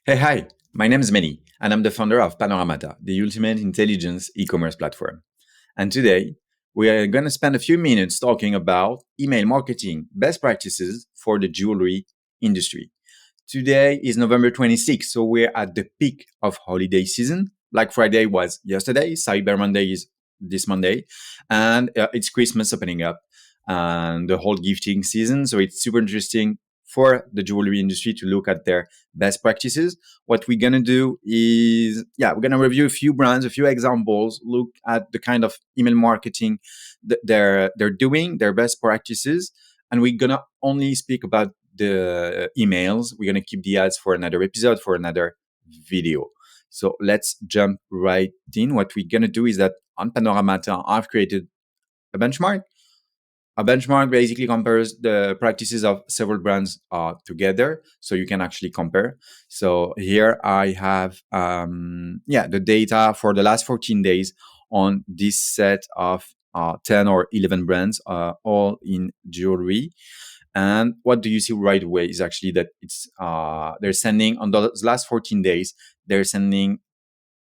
Hey, hi, my name is Mehdi, and I'm the founder of Panoramata, the ultimate intelligence e-commerce platform. And today, we are going to spend a few minutes talking about email marketing best practices for the jewelry industry. Today is November 26th, so we're at the peak of holiday season. Black Friday was yesterday, Cyber Monday is this Monday, and it's Christmas opening up and the whole gifting season. So it's super interesting for the jewelry industry to look at their best practices. What we're gonna do is, we're gonna review a few brands, a few examples, look at the kind of email marketing that they're doing, their best practices, and we're gonna only speak about the emails. We're gonna keep the ads for another episode, for another video. So let's jump right in. What we're gonna do is that on Panoramata, I've created a benchmark. A benchmark basically compares the practices of several brands together, so you can actually compare. So here I have the data for the last 14 days on this set of 10 or 11 brands, all in jewelry. And what do you see right away is actually that it's they're sending on those last 14 days, they're sending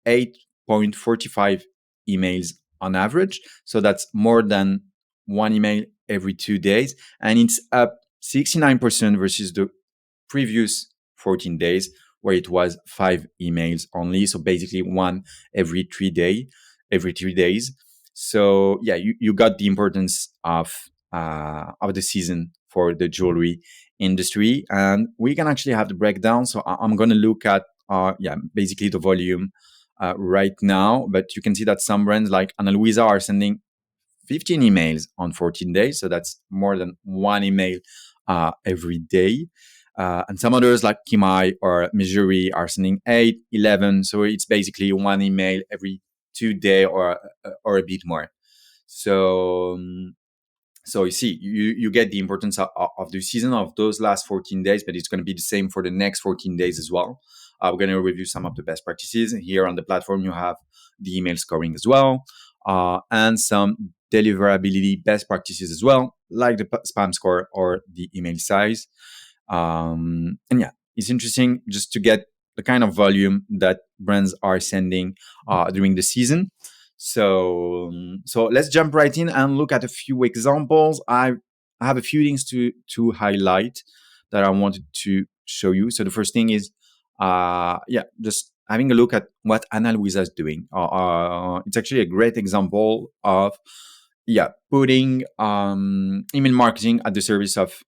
8.45 emails on average. So that's more than one email every 2 days. And it's up 69% versus the previous 14 days, where it was 5 emails only. So basically one every 3 days. So yeah, you got the importance of the season for the jewelry industry. And we can actually have the breakdown. So I'm going to look at basically the volume right now. But you can see that some brands like Luisa are sending 15 emails on 14 days. So that's more than one email every day. And some others like Kimaï or Mejuri are sending 8, 11. So it's basically one email every 2 days or a bit more. So you see, you get the importance of the season of those last 14 days, but it's going to be the same for the next 14 days as well. We're going to review some of the best practices. Here on the platform, you have the email scoring as well, and some deliverability best practices as well, like the spam score or the email size. And yeah, it's interesting just to get the kind of volume that brands are sending during the season. So let's jump right in and look at a few examples. I have a few things to highlight that I wanted to show you. So the first thing is, just having a look at what Ana Luisa is doing. It's actually a great example of putting email marketing at the service of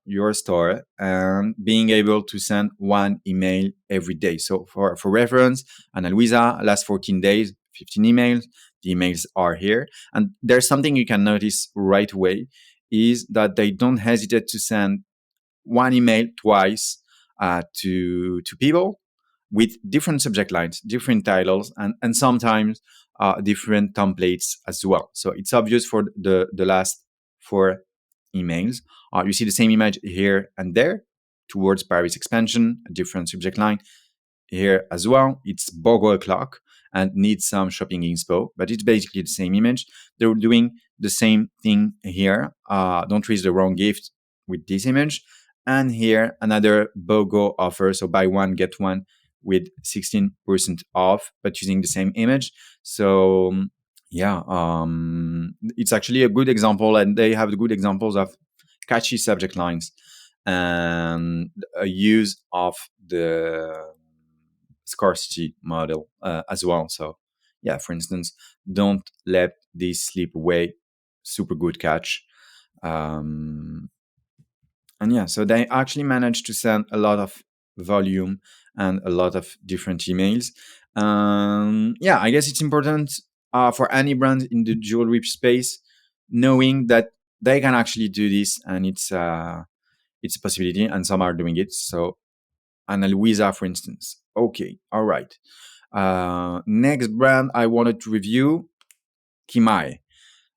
your store and being able to send one email every day. So for reference, Ana Luisa, last 14 days, 15 emails. The emails are here. And there's something you can notice right away is that they don't hesitate to send one email twice to people with different subject lines, different titles, and sometimes different templates as well. So it's obvious for the last 4 emails. You see the same image here and there towards Paris expansion, a different subject line. Here as well, it's BOGO o'clock and needs some shopping inspo, but it's basically the same image. They're doing the same thing here. Don't raise the wrong gift with this image. And here, another BOGO offer. So buy one, get one with 16% off, but using the same image. So it's actually a good example, and they have good examples of catchy subject lines and a use of the scarcity model as well. So for instance, don't let this slip away. Super good catch. So they actually managed to send a lot of volume and a lot of different emails. I guess it's important for any brand in the jewelry space knowing that they can actually do this, and it's a possibility, and some are doing it. So Ana Luisa, for instance. Okay, all right. Next brand I wanted to review, Kimaï.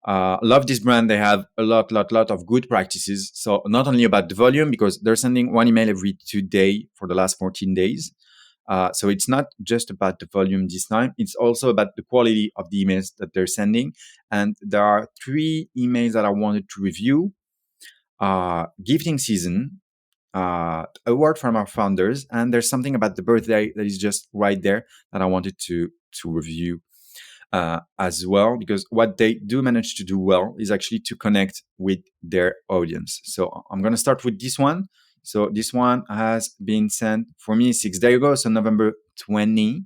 Love this brand. They have a lot of good practices. So not only about the volume, because they're sending one email every 2 days for the last 14 days. So it's not just about the volume this time. It's also about the quality of the emails that they're sending. And there are 3 emails that I wanted to review. Gifting season, award from our founders, and there's something about the birthday that is just right there that I wanted to review as well, because what they do manage to do well is actually to connect with their audience. So I'm going to start with this one. So this one has been sent for me 6 days ago, so November 20.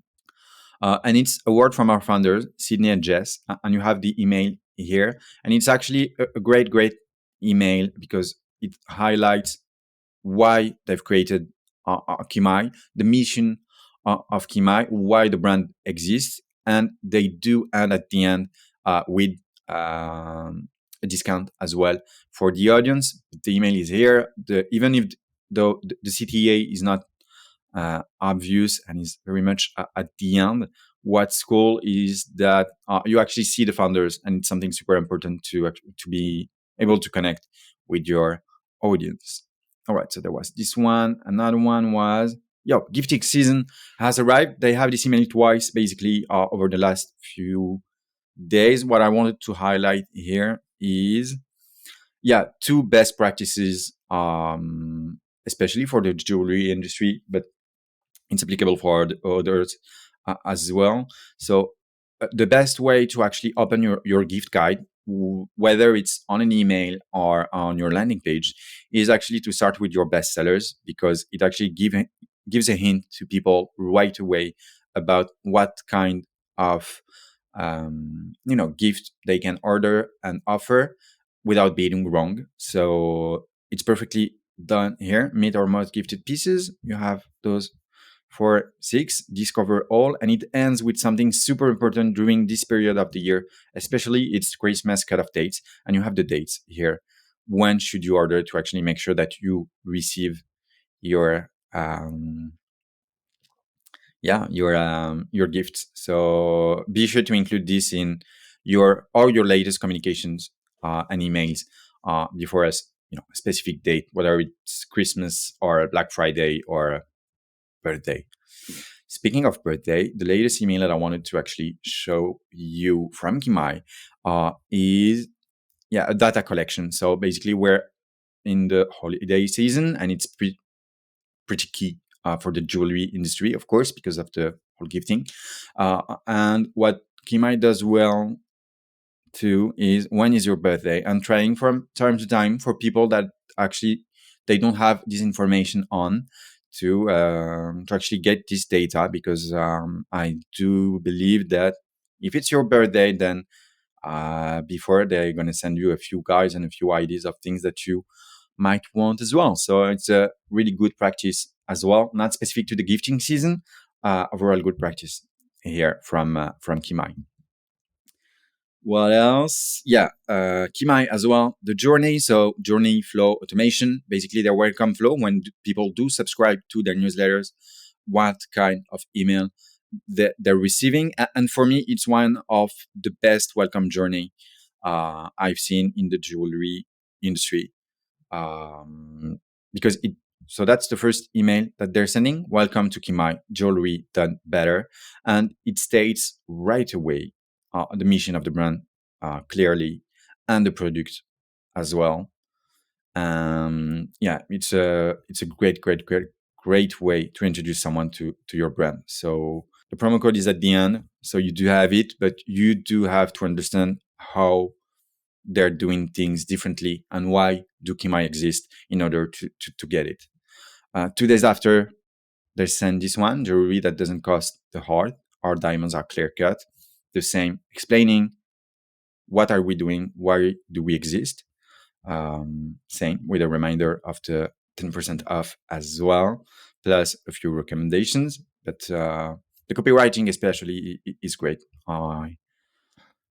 And it's a word from our founders, Sydney and Jess. And you have the email here. And it's actually a great, great email because it highlights why they've created Kimaï, the mission of Kimaï, why the brand exists. And they do end at the end with a discount as well for the audience. The email is here. Even if the CTA is not obvious and is very much at the end, what's cool is that you actually see the founders, and it's something super important to be able to connect with your audience. All right, so there was this one. Another one was, gifting season has arrived. They have this email twice, basically, over the last few days. What I wanted to highlight here is, two best practices, especially for the jewelry industry, but it's applicable for the others as well. So the best way to actually open your gift guide, whether it's on an email or on your landing page, is actually to start with your best sellers, because it actually gives a hint to people right away about what kind of gift they can order and offer without being wrong. So it's perfectly done here. Meet our most gifted pieces. You have those for 6, discover all, and it ends with something super important during this period of the year, especially it's Christmas cutoff dates, and you have the dates here. When should you order to actually make sure that you receive your your gifts? So be sure to include this in all your latest communications and emails before a specific date, whether it's Christmas or Black Friday or birthday. Speaking of birthday, the latest email that I wanted to actually show you from Kimaï is a data collection. So basically, we're in the holiday season, and it's pretty key for the jewelry industry, of course, because of the whole gifting. And what Kimaï does well too is, when is your birthday, and trying from time to time for people that actually they don't have this information on, to actually get this data, because I do believe that if it's your birthday, then before they're going to send you a few guides and a few ideas of things that you might want as well. So it's a really good practice as well, not specific to the gifting season. Overall, good practice here from Kimaï. What else? Kimaï as well. The journey. So journey flow automation, basically their welcome flow when people do subscribe to their newsletters, what kind of email they're receiving. And for me, it's one of the best welcome journey I've seen in the jewelry industry. Because so that's the first email that they're sending. Welcome to Kimaï, jewelry done better. And it states right away the mission of the brand clearly, and the product as well. It's a great way to introduce someone to your brand. So the promo code is at the end, so you do have it, but you do have to understand how they're doing things differently and why do Kimaï exist in order to get it. 2 days after, they send this one, jewelry that doesn't cost the heart. Our diamonds are clear cut. The same, explaining what are we doing, why do we exist. Same with a reminder of the 10% off as well, plus a few recommendations. But the copywriting especially is great.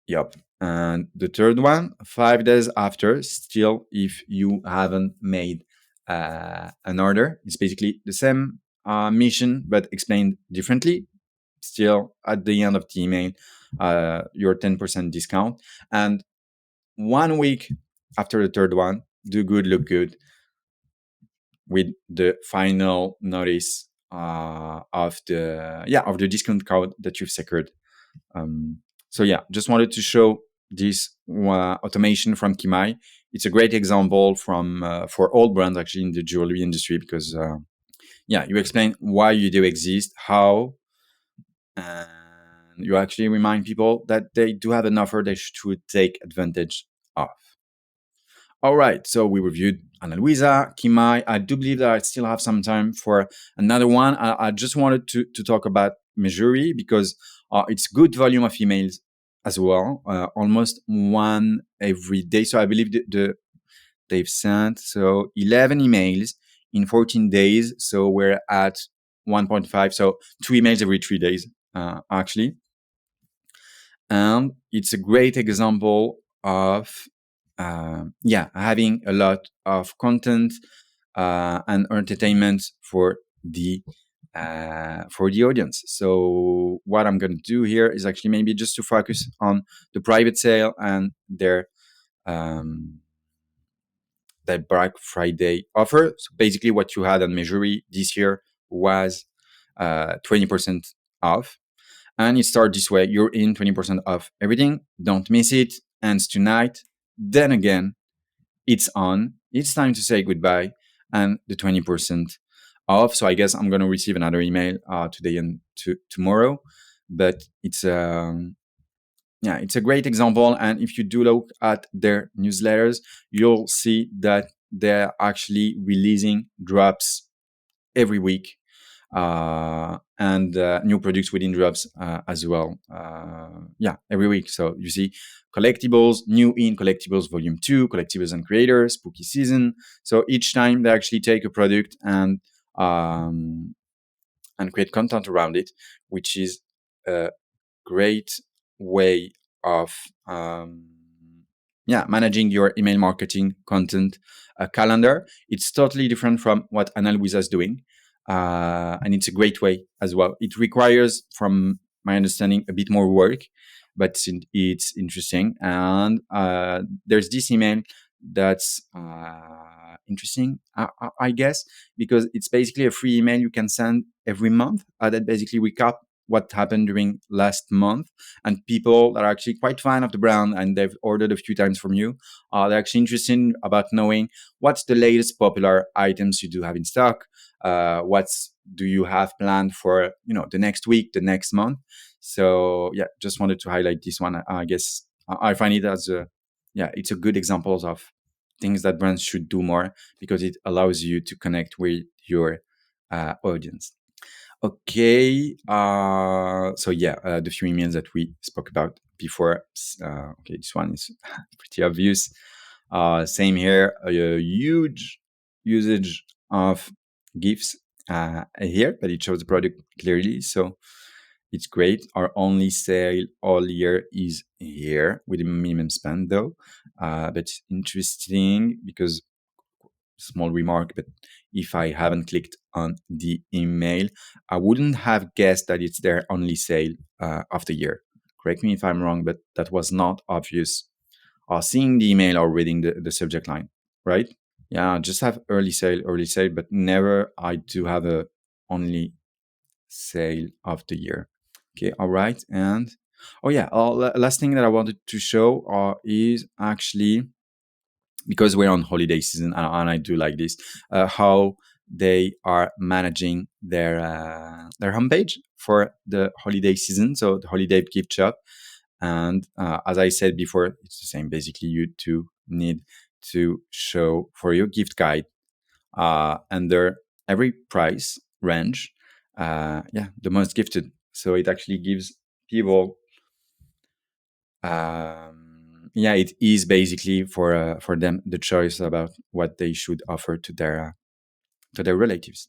Yep. And the third one, 5 days after, still, if you haven't made an order, it's basically the same mission, but explained differently. Still, at the end of the email, your 10% discount. And 1 week after the third one, do good, look good, with the final notice of the discount code that you've secured. So just wanted to show this automation from Kimaï. It's a great example from for all brands actually in the jewelry industry because you explain why you do exist, how, and you actually remind people that they do have an offer they should take advantage of. All right, so we reviewed Ana Luisa, Kimaï. I do believe that I still have some time for another one. I just wanted to talk about Mejuri because it's good volume of emails as well, almost one every day. So I believe they've sent 11 emails in 14 days. So we're at 1.5, so 2 emails every 3 days, actually. And it's a great example of having a lot of content and entertainment for the audience. So what I'm going to do here is actually maybe just to focus on the private sale and um, their Black Friday offer. So basically, what you had on Mejuri this year was 20% off. And it starts this way. You're in 20% off everything. Don't miss it. Ends tonight. Then again, it's on. It's time to say goodbye. And the 20% off. So I guess I'm going to receive another email today and tomorrow. But it's a great example. And if you do look at their newsletters, you'll see that they're actually releasing drops every week and new products within drops as well. Every week. So you see collectibles, new in collectibles volume 2, collectibles and creators, spooky season. So each time they actually take a product and create content around it, which is a great way of managing your email marketing content calendar. It's totally different from what Ana Luisa is doing. And it's a great way as well. It requires, from my understanding, a bit more work, but it's interesting. And there's this email that's interesting, I guess, because it's basically a free email you can send every month that basically recap what happened during last month. And people that are actually quite fan of the brand and they've ordered a few times from you, they're actually interested about knowing what's the latest popular items you do have in stock, what do you have planned for the next week, the next month. So just wanted to highlight this one. I guess I find it as it's a good example of things that brands should do more because it allows you to connect with your audience. Okay, the few emails that we spoke about before. This one is pretty obvious. Same here, a huge usage of GIFs here, but it shows the product clearly. So it's great. Our only sale all year is here with a minimum spend though. But it's interesting because, small remark, but if I haven't clicked on the email, I wouldn't have guessed that it's their only sale of the year. Correct me if I'm wrong, but that was not obvious seeing the email or reading the subject line, right? Yeah, just have early sale, but never I do have a only sale of the year. Okay, all right. And last thing that I wanted to show is actually, because we're on holiday season and I do like this, how they are managing their homepage for the holiday season. So the holiday gift shop. And as I said before, it's the same. Basically, you two need to show for your gift guide under every price range, the most gifted. So it actually gives people, it is basically for them the choice about what they should offer to their relatives.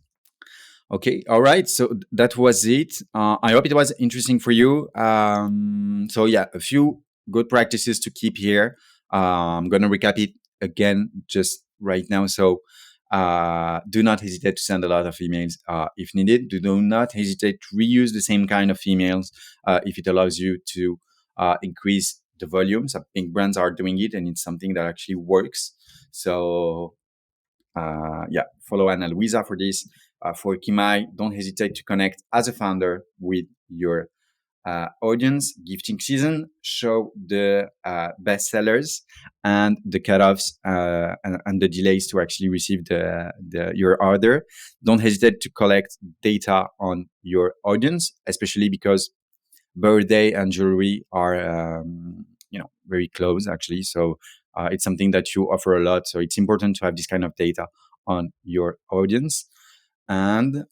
Okay, all right. So that was it. I hope it was interesting for you. A few good practices to keep here. I'm gonna recap it again just right now. So do not hesitate to send a lot of emails if needed. Do not hesitate to reuse the same kind of emails if it allows you to increase the volumes. I think brands are doing it, and it's something that actually works. So follow Ana Luisa for this. For Kimaï, don't hesitate to connect as a founder with your audience, gifting season, show the best sellers and the cutoffs and the delays to actually receive your order. Don't hesitate to collect data on your audience, especially because birthday and jewelry are very close actually. So it's something that you offer a lot. So it's important to have this kind of data on your audience. And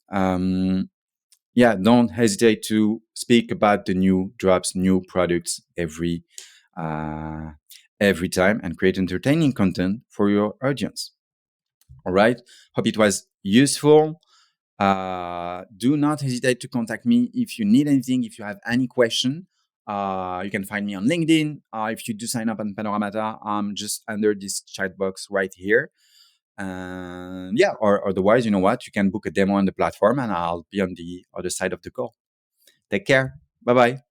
don't hesitate to speak about the new drops, new products uh, every time, and create entertaining content for your audience. All right. Hope it was useful. Do not hesitate to contact me if you need anything, if you have any question. You can find me on LinkedIn. If you do sign up on Panoramata, I'm just under this chat box right here. And or otherwise, you know what? You can book a demo on the platform and I'll be on the other side of the call. Take care. Bye bye.